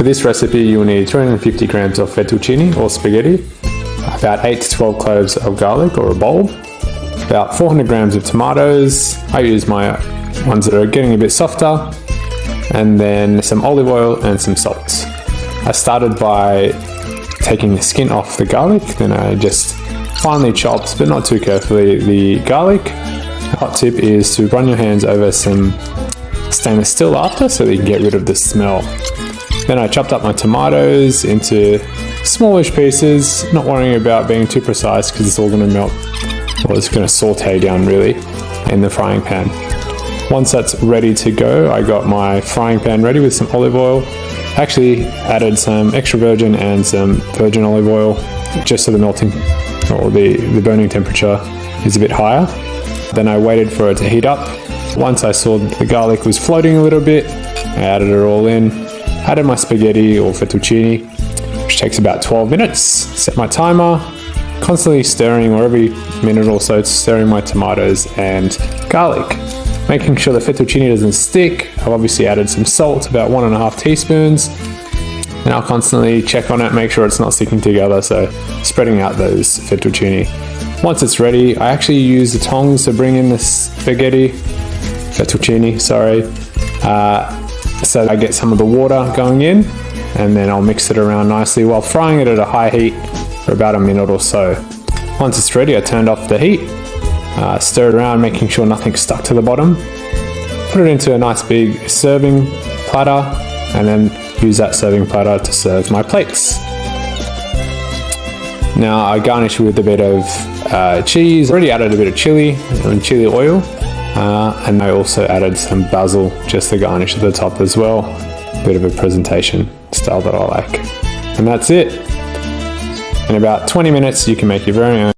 For this recipe, you'll need 250 grams of fettuccine or spaghetti, about 8 to 12 cloves of garlic or a bulb, about 400 grams of tomatoes. I use my ones that are getting a bit softer, and then some olive oil and some salt. I started by taking the skin off the garlic, then I just finely chopped, but not too carefully, the garlic. A hot tip is to run your hands over some stainless steel after so that you can get rid of the smell. Then I chopped up my tomatoes into smallish pieces, not worrying about being too precise because it's all going to melt, or it's going to saute down really in the frying pan. Once that's ready to go, I got my frying pan ready with some olive oil. Actually added some extra virgin and some virgin olive oil just so the melting or the burning temperature is a bit higher. Then I waited for it to heat up. Once I saw the garlic was floating a little bit, I added it all in. Added my spaghetti or fettuccine, which takes about 12 minutes. Set my timer, constantly stirring, or every minute or so stirring my tomatoes and garlic. Making sure the fettuccine doesn't stick. I've obviously added some salt, about 1.5 teaspoons. And I'll constantly check on it, make sure it's not sticking together, so spreading out those fettuccine. Once it's ready, I actually use the tongs to bring in the fettuccine, so I get some of the water going in, and then I'll mix it around nicely while frying it at a high heat for about a minute or so. Once it's ready, I turned off the heat, stir it around, making sure nothing's stuck to the bottom. Put it into a nice big serving platter, and then use that serving platter to serve my plates. Now I garnish with a bit of cheese. Already added a bit of chili and chili oil, and I also added some basil just to garnish at the top as well. A bit of a presentation style that I like. And that's it. In about 20 minutes you can make your very own